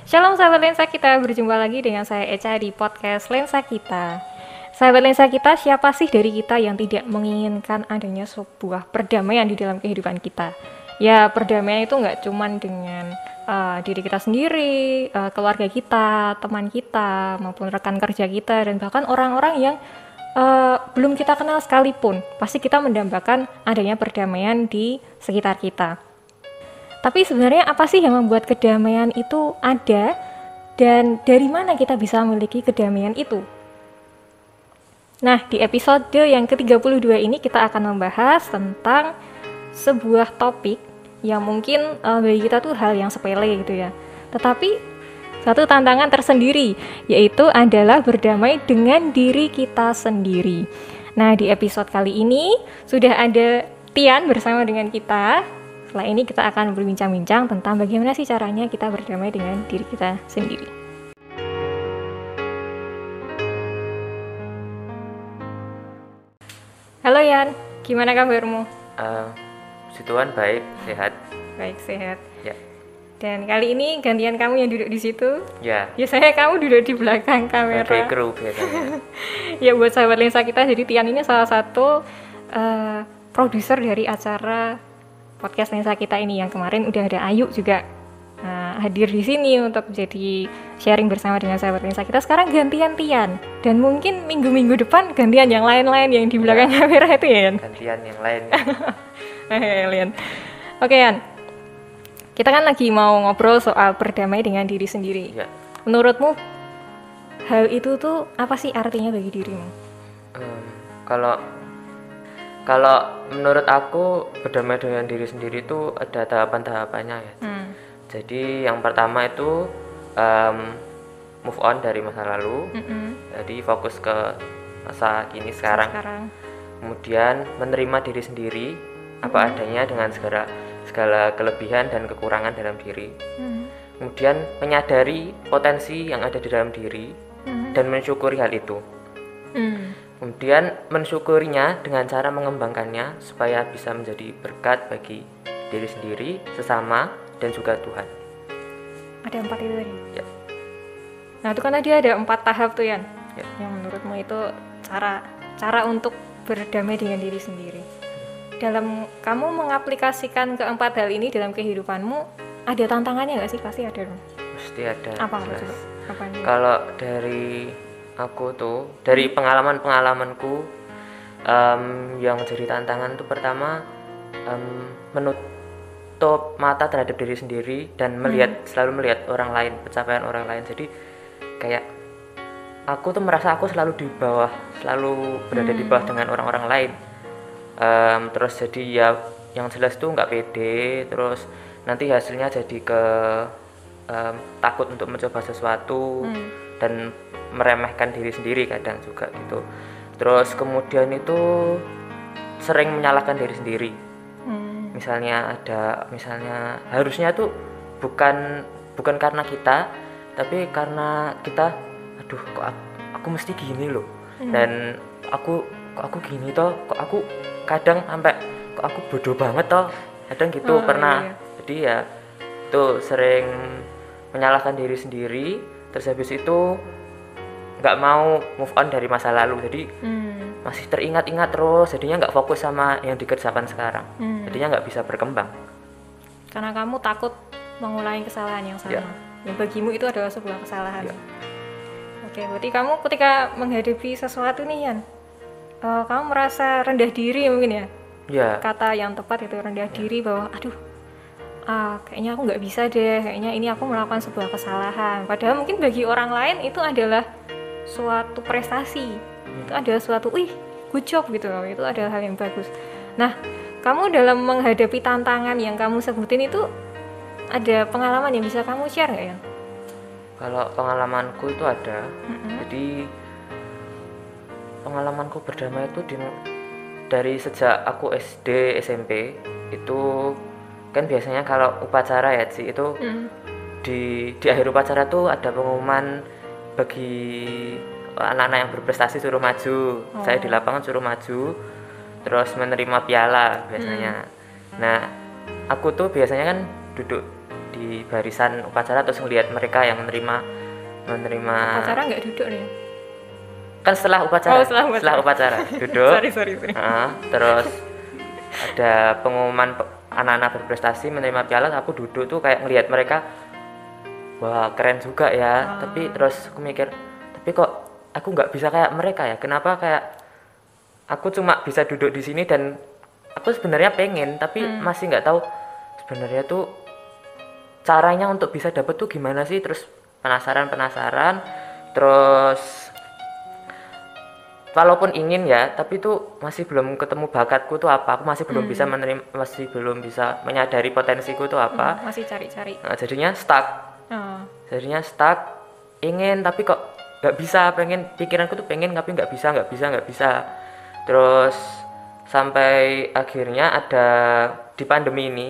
Shalom sahabat lensa kita, berjumpa lagi dengan saya Eca di podcast Lensa Kita. Sahabat lensa kita, siapa sih dari kita yang tidak menginginkan adanya sebuah perdamaian di dalam kehidupan kita? Ya, perdamaian itu nggak cuman dengan diri kita sendiri, keluarga kita, teman kita, maupun rekan kerja kita, dan bahkan orang-orang yang belum kita kenal sekalipun. Pasti kita mendambakan adanya perdamaian di sekitar kita. Tapi sebenarnya apa sih yang membuat kedamaian itu ada, dan dari mana kita bisa memiliki kedamaian itu? Nah, di episode yang ke-32 ini kita akan membahas tentang sebuah topik yang mungkin bagi kita tuh hal yang sepele gitu ya. Tetapi satu tantangan tersendiri, yaitu adalah berdamai dengan diri kita sendiri. Nah, di episode kali ini sudah ada Tian bersama dengan kita. Setelah ini kita akan berbincang-bincang tentang bagaimana sih caranya kita berdamai dengan diri kita sendiri. Halo Yan, gimana kabarmu? Puji Tuhan baik, sehat. Baik, sehat. Ya. Dan kali ini gantian kamu yang duduk di situ. Ya. Biasanya kamu duduk di belakang kamera. Sebagai kru biasanya. Ya, buat sahabat lensa kita, jadi Tian ini salah satu produser dari acara podcast Lensa Kita ini. Yang kemarin udah ada Ayu juga hadir di sini untuk jadi sharing bersama dengan sahabat Lensa Kita. Sekarang gantian Tian, dan mungkin minggu-minggu depan gantian yang lain-lain yang di belakang kamera itu ya. Gantian yang lain. Lian. Oke Yan, kita kan lagi mau ngobrol soal berdamai dengan diri sendiri. Ya. Menurutmu hal itu tuh apa sih artinya bagi dirimu? Kalau menurut aku berdamai dengan diri sendiri itu ada tahapan-tahapannya ya. Jadi yang pertama itu move on dari masa lalu. Jadi fokus ke masa kini sekarang. Kemudian menerima diri sendiri apa adanya dengan segala kelebihan dan kekurangan dalam diri. Kemudian menyadari potensi yang ada di dalam diri dan mensyukuri hal itu. Kemudian mensyukurinya dengan cara mengembangkannya supaya bisa menjadi berkat bagi diri sendiri, sesama, dan juga Tuhan. Ada 4 itu tadi? Ya. Nah itu kan tadi ada 4 tahap tuh Yan, Ya. yang menurutmu itu cara untuk berdamai dengan diri sendiri. Dalam kamu mengaplikasikan keempat hal ini dalam kehidupanmu, ada tantangannya nggak sih? Pasti ada dong. Pasti ada. Apa jelas. itu? Apa ini? Kalau dari aku tuh, dari pengalamanku yang jadi tantangan tuh pertama menutup mata terhadap diri sendiri dan selalu melihat orang lain, pencapaian orang lain. Jadi kayak aku tuh merasa aku selalu di bawah, selalu berada di bawah dengan orang-orang lain. Terus jadi ya yang jelas tuh nggak pede, terus nanti hasilnya jadi takut untuk mencoba sesuatu dan meremehkan diri sendiri kadang juga gitu. Terus kemudian itu sering menyalahkan diri sendiri. Misalnya harusnya tuh bukan karena kita, tapi karena kita, aduh kok aku mesti gini loh. Dan aku gini toh, kok aku kadang sampai kok aku bodoh banget toh. Kadang gitu pernah. Iya. Jadi ya tuh sering menyalahkan diri sendiri, terus habis itu nggak mau move on dari masa lalu, jadi masih teringat-ingat terus, jadinya nggak fokus sama yang dikerjakan sekarang, jadinya nggak bisa berkembang. Karena kamu takut mengulangi kesalahan yang sama, yang bagimu itu adalah sebuah kesalahan. Oke, berarti kamu ketika menghadapi sesuatu nih Yan, kamu merasa rendah diri mungkin ya? Kata yang tepat itu rendah diri, bahwa aduh, kayaknya aku nggak bisa deh, kayaknya ini aku melakukan sebuah kesalahan. Padahal mungkin bagi orang lain itu adalah suatu prestasi, itu adalah suatu good job gitu loh, itu adalah hal yang bagus. Nah, kamu dalam menghadapi tantangan yang kamu sebutin itu ada pengalaman yang bisa kamu share nggak ya? Kalau pengalamanku itu ada, jadi pengalamanku berdamai itu dari sejak aku SD, SMP itu kan biasanya kalau upacara ya sih itu di akhir upacara tuh ada pengumuman bagi anak-anak yang berprestasi suruh maju. Saya di lapangan suruh maju, terus menerima piala biasanya. Nah, aku tuh biasanya kan duduk di barisan upacara terus ngelihat mereka yang menerima Upacara nggak duduk nih? kan setelah upacara, setelah upacara duduk. sorry. Terus ada pengumuman anak-anak berprestasi menerima piala, aku duduk tuh kayak ngelihat mereka, wah keren juga ya. Tapi terus aku mikir, tapi kok aku nggak bisa kayak mereka ya, kenapa kayak aku cuma bisa duduk di sini, dan aku sebenarnya pengen tapi masih nggak tahu sebenarnya tuh caranya untuk bisa dapet tuh gimana sih. Terus penasaran terus walaupun ingin ya, tapi tuh masih belum ketemu bakatku tuh apa, aku masih belum bisa masih belum bisa menyadari potensiku tuh apa. Masih cari-cari. Nah, jadinya stuck ingin tapi kok nggak bisa, pikiranku tuh pengen tapi nggak bisa. Terus sampai akhirnya ada di pandemi ini,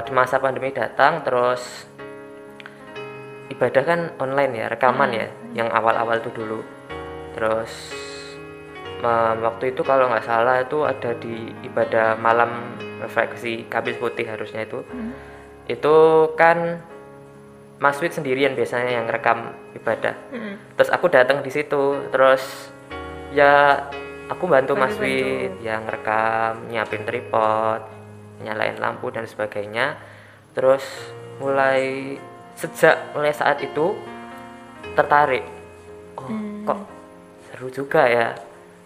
di masa pandemi datang, terus ibadah kan online ya, rekaman ya, yang awal-awal tuh dulu. Terus waktu itu kalau nggak salah itu ada di ibadah malam refleksi Kamis Putih harusnya itu kan Mas Wid sendirian biasanya yang rekam ibadah. Terus aku datang di situ, terus ya aku bantu Mas Wid yang rekam, nyiapin tripod, nyalain lampu dan sebagainya. Terus mulai saat itu tertarik, kok seru juga ya.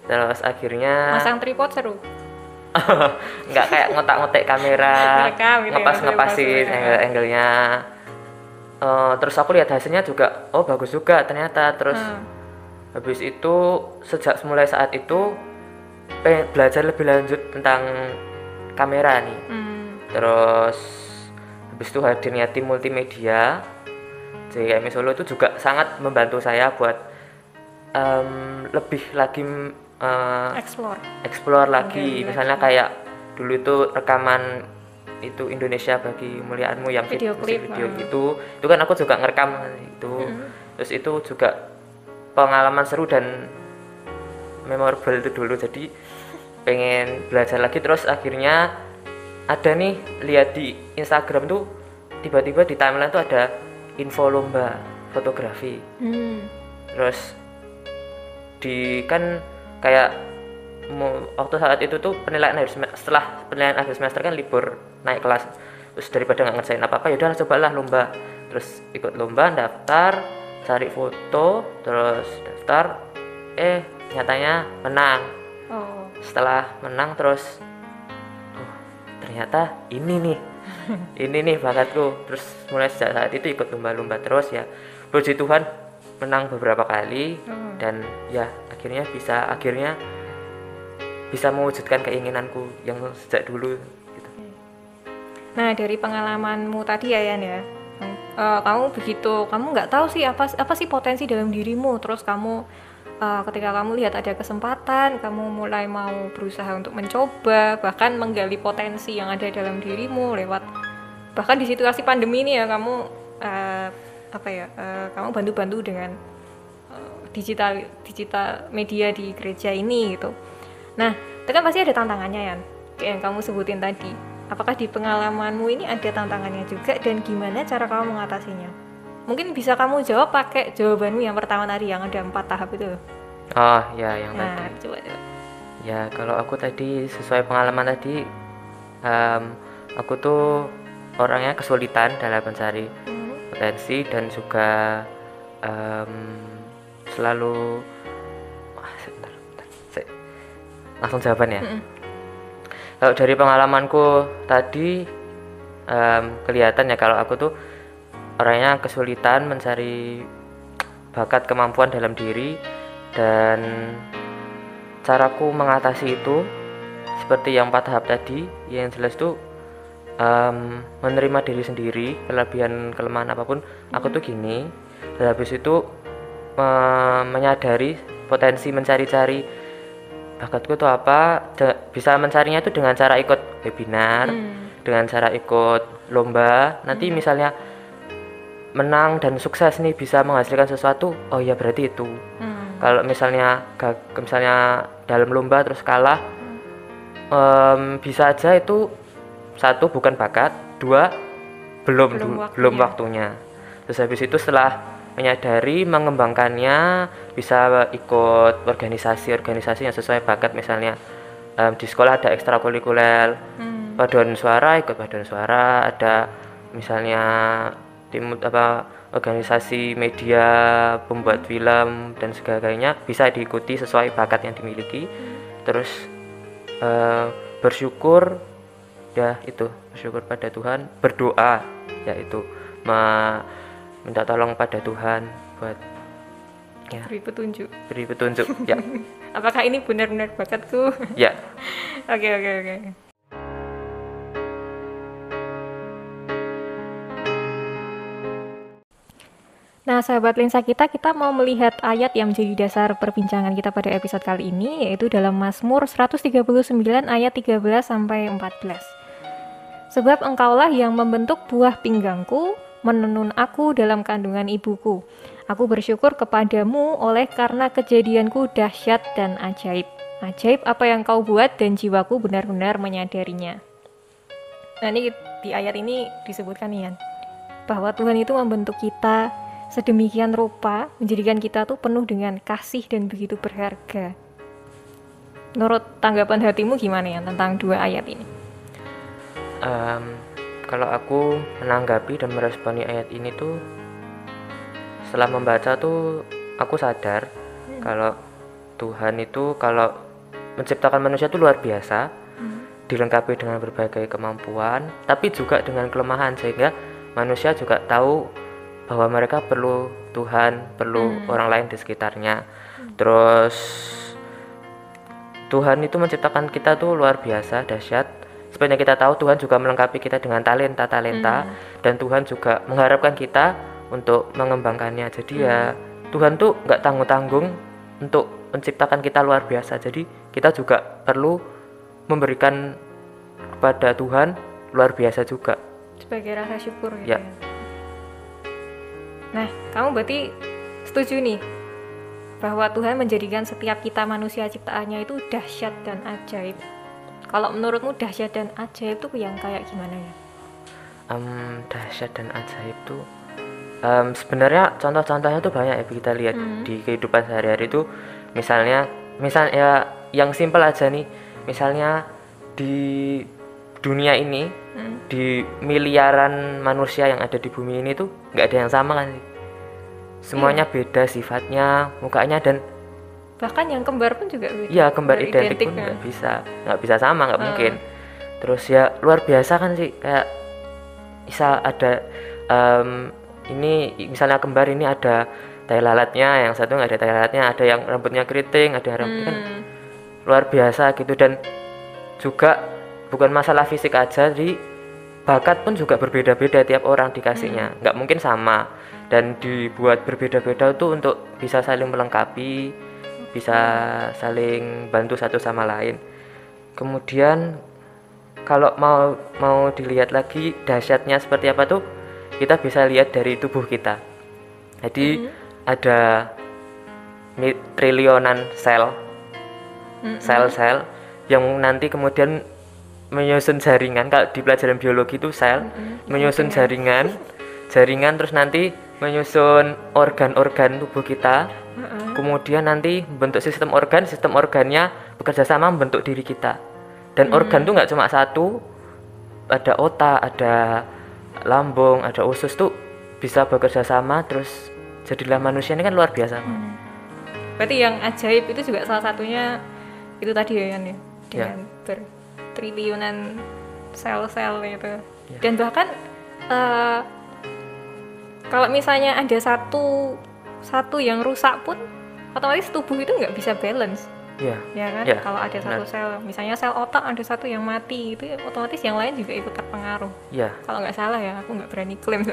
Terus akhirnya masang tripod seru. Nggak kayak ngotak-ngotak kamera, ngepasin angle-nya. Terus aku lihat hasilnya juga, oh bagus juga ternyata. Terus habis itu mulai saat itu belajar lebih lanjut tentang kamera nih. Terus habis itu hadirnya tim multimedia JKMI Solo itu juga sangat membantu saya buat lebih lagi explore lagi. Misalnya kayak dulu itu rekaman itu Indonesia Bagi Kemuliaan-Mu yang video itu kan aku juga ngerekam itu. Terus itu juga pengalaman seru dan memorable itu dulu, jadi pengen belajar lagi. Terus akhirnya ada nih, lihat di Instagram tuh tiba-tiba di timeline tuh ada info lomba fotografi. Terus kan kayak waktu saat itu tuh penilaian setelah penilaian akhir semester kan libur naik kelas. Terus daripada nggak ngerjain apa-apa, ya udah cobalah lomba. Terus ikut lomba, daftar, cari foto, terus daftar, nyatanya menang. Setelah menang terus ternyata ini nih bakatku. Terus mulai sejak saat itu ikut lomba-lomba terus ya, puji Tuhan menang beberapa kali. Dan ya akhirnya bisa mewujudkan keinginanku yang sejak dulu gitu. Nah, dari pengalamanmu tadi ya Yan ya, kamu nggak tahu sih apa sih potensi dalam dirimu. Terus kamu ketika kamu lihat ada kesempatan, kamu mulai mau berusaha untuk mencoba, bahkan menggali potensi yang ada dalam dirimu lewat, bahkan di situasi pandemi ini ya, kamu kamu bantu-bantu dengan digital media di gereja ini gitu. Nah, itu kan pasti ada tantangannya ya, kayak yang kamu sebutin tadi. Apakah di pengalamanmu ini ada tantangannya juga, dan gimana cara kamu mengatasinya? Mungkin bisa kamu jawab pakai jawabanmu yang pertama tadi, yang ada 4 tahap itu. Oh ya, yang tadi. Coba. Ya, kalau aku tadi sesuai pengalaman tadi, aku tuh orangnya kesulitan dalam mencari potensi dan juga selalu langsung jawaban ya. Kalau dari pengalamanku tadi kelihatan ya kalau aku tuh orangnya kesulitan mencari bakat kemampuan dalam diri, dan caraku mengatasi itu seperti yang 4 tahap tadi. Yang jelas tuh menerima diri sendiri, kelebihan kelemahan apapun aku tuh gini. Dan habis itu menyadari potensi, mencari-cari bakatku tuh apa. Bisa mencarinya itu dengan cara ikut webinar, dengan cara ikut lomba. Nanti misalnya menang dan sukses nih, bisa menghasilkan sesuatu, oh ya berarti itu. Kalau misalnya dalam lomba terus kalah, bisa aja itu 1 bukan bakat, 2 belum waktunya. Terus habis itu setelah menyadari, mengembangkannya, bisa ikut organisasi yang sesuai bakat. Misalnya di sekolah ada ekstrakurikuler, paduan suara, ikut paduan suara, ada misalnya organisasi media, pembuat film dan sebagainya, bisa diikuti sesuai bakat yang dimiliki. Terus bersyukur pada Tuhan, berdoa yaitu minta tolong pada Tuhan buat beri petunjuk ya. Apakah ini benar-benar bakatku? Ya. Oke. Nah, sahabat lensa kita mau melihat ayat yang menjadi dasar perbincangan kita pada episode kali ini, yaitu dalam Mazmur 139 ayat 13 sampai 14. Sebab engkaulah yang membentuk buah pinggangku, menenun aku dalam kandungan ibuku. Aku bersyukur kepadamu oleh karena kejadianku dahsyat dan ajaib. Ajaib apa yang kau buat dan jiwaku benar-benar menyadarinya. Nah, ini di ayat ini disebutkan Ian, bahwa Tuhan itu membentuk kita sedemikian rupa, menjadikan kita tuh penuh dengan kasih dan begitu berharga. Menurut tanggapan hatimu gimana ya tentang dua ayat ini? Kalau aku menanggapi dan meresponi ayat ini tuh, setelah membaca tuh aku sadar kalau Tuhan itu kalau menciptakan manusia itu luar biasa, dilengkapi dengan berbagai kemampuan, tapi juga dengan kelemahan, sehingga manusia juga tahu bahwa mereka perlu Tuhan, perlu orang lain di sekitarnya. Terus Tuhan itu menciptakan kita tuh luar biasa, dahsyat. Sebenarnya kita tahu Tuhan juga melengkapi kita dengan talenta-talenta, dan Tuhan juga mengharapkan kita untuk mengembangkannya. Jadi ya Tuhan tuh nggak tanggung-tanggung untuk menciptakan kita luar biasa. Jadi kita juga perlu memberikan kepada Tuhan luar biasa juga sebagai rasa syukur gitu ya. Nah, kamu berarti setuju nih bahwa Tuhan menjadikan setiap kita manusia ciptaannya itu dahsyat dan ajaib. Kalau menurutmu dahsyat dan ajaib itu yang kayak gimana ya? Dahsyat dan ajaib tuh sebenarnya contoh-contohnya tuh banyak ya, kita lihat di kehidupan sehari-hari tuh. Misalnya yang simpel aja nih, misalnya di dunia ini, di miliaran manusia yang ada di bumi ini tuh nggak ada yang sama kan sih. Semuanya beda sifatnya, mukanya, dan bahkan yang kembar pun juga beda. Iya, kembar identik pun nggak bisa sama, nggak mungkin. Terus ya luar biasa kan sih, kayak bisa ada ini misalnya kembar ini ada tai lalatnya, yang satu nggak ada tai lalatnya, ada yang rambutnya keriting, ada yang rambutnya kan luar biasa gitu. Dan juga bukan masalah fisik aja, di bakat pun juga berbeda-beda, tiap orang dikasihnya nggak mungkin sama, dan dibuat berbeda-beda itu untuk bisa saling melengkapi, bisa saling bantu satu sama lain. Kemudian kalau mau dilihat lagi dahsyatnya seperti apa tuh, kita bisa lihat dari tubuh kita. Jadi ada triliunan sel yang nanti kemudian menyusun jaringan. Kalau di pelajaran biologi itu sel menyusun jaringan, terus nanti menyusun organ-organ tubuh kita. Kemudian nanti membentuk sistem organnya bekerja sama membentuk diri kita. Dan organ tuh nggak cuma satu, ada otak, ada lambung, ada usus tuh bisa bekerja sama, terus jadilah manusia. Ini kan luar biasa. Berarti yang ajaib itu juga salah satunya itu tadi ya Yan, dengan bertriliunan sel-sel itu. Dan bahkan kalau misalnya ada satu yang rusak pun, otomatis tubuh itu nggak bisa balance. Ya kan? Kalau ada satu sel, misalnya sel otak ada satu yang mati, itu otomatis yang lain juga ikut terpengaruh. Kalau nggak salah ya, aku nggak berani klaim.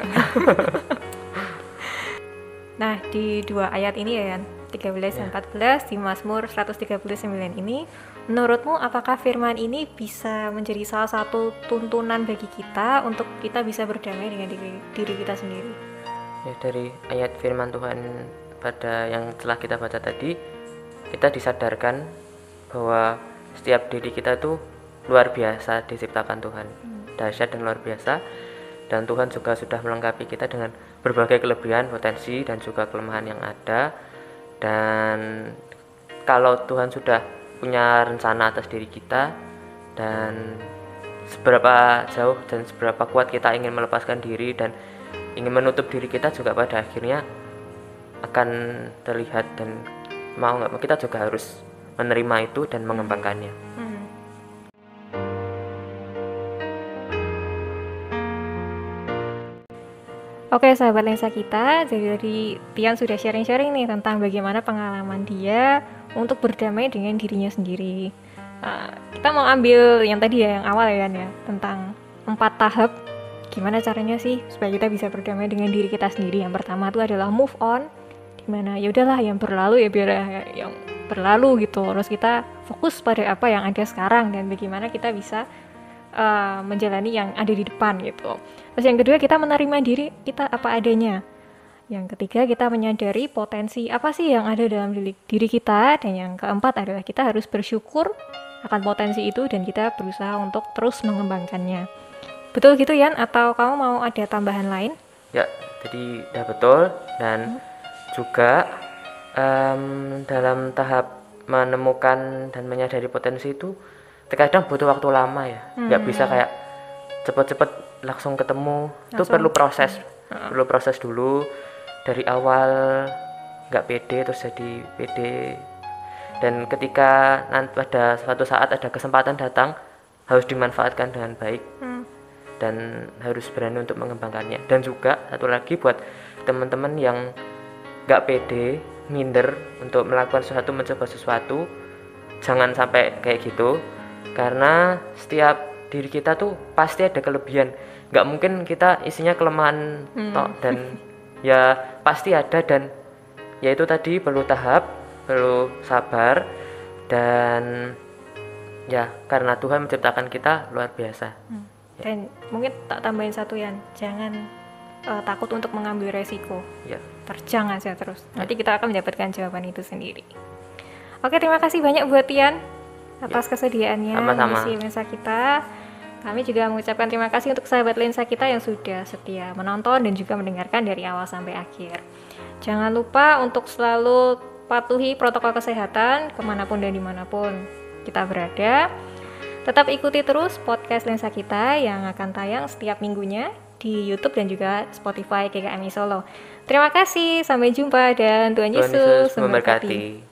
Nah, di dua ayat ini ya Yan, 13 dan 14 di Mazmur 139 ini, menurutmu apakah firman ini bisa menjadi salah satu tuntunan bagi kita untuk kita bisa berdamai dengan diri kita sendiri? Ya, dari ayat firman Tuhan pada yang telah kita baca tadi, kita disadarkan bahwa setiap diri kita tuh luar biasa diciptakan Tuhan, dahsyat dan luar biasa. dan Tuhan juga sudah melengkapi kita dengan berbagai kelebihan, potensi dan juga kelemahan yang ada. Dan kalau Tuhan sudah punya rencana atas diri kita, dan seberapa jauh dan seberapa kuat kita ingin melepaskan diri dan ingin menutup diri kita, juga pada akhirnya akan terlihat, dan mau nggak mau kita juga harus menerima itu dan mengembangkannya. Oke sahabat lensa kita, jadi tadi Tian sudah sharing-sharing nih tentang bagaimana pengalaman dia untuk berdamai dengan dirinya sendiri. Kita mau ambil yang tadi ya, yang awal ya, tentang 4 tahap gimana caranya sih supaya kita bisa berdamai dengan diri kita sendiri. Yang pertama itu adalah move on, dimana ya udahlah yang berlalu ya biar yang berlalu gitu. Terus kita fokus pada apa yang ada sekarang dan bagaimana kita bisa menjalani yang ada di depan gitu. Terus yang kedua, kita menerima diri kita apa adanya. Yang ketiga, kita menyadari potensi apa sih yang ada dalam diri kita. Dan yang keempat adalah kita harus bersyukur akan potensi itu dan kita berusaha untuk terus mengembangkannya. Betul gitu Yan? Atau kamu mau ada tambahan lain? Ya, jadi udah betul. Dan juga dalam tahap menemukan dan menyadari potensi itu terkadang butuh waktu lama ya, nggak bisa kayak cepet-cepet langsung ketemu. Itu perlu proses dulu dari awal nggak pede terus jadi pede, dan ketika nanti pada suatu saat ada kesempatan datang harus dimanfaatkan dengan baik dan harus berani untuk mengembangkannya. Dan juga satu lagi buat teman-teman yang nggak pede, minder untuk melakukan sesuatu, mencoba sesuatu, jangan sampai kayak gitu. Karena setiap diri kita tuh pasti ada kelebihan, nggak mungkin kita isinya kelemahan dan ya pasti ada. Dan ya itu tadi, perlu tahap, perlu sabar, dan ya karena Tuhan menciptakan kita luar biasa. Dan mungkin tak tambahin satu Yan, jangan takut untuk mengambil resiko, terjang aja terus, nanti kita akan mendapatkan jawaban itu sendiri. Oke, terima kasih banyak buat Tian atas kesediaannya mengisi lensa kita. Kami juga mengucapkan terima kasih untuk sahabat lensa kita yang sudah setia menonton dan juga mendengarkan dari awal sampai akhir. Jangan lupa untuk selalu patuhi protokol kesehatan kemanapun dan dimanapun kita berada. Tetap ikuti terus podcast lensa kita yang akan tayang setiap minggunya di YouTube dan juga Spotify KKMI Solo. Terima kasih, sampai jumpa dan Tuhan Yesus memberkati.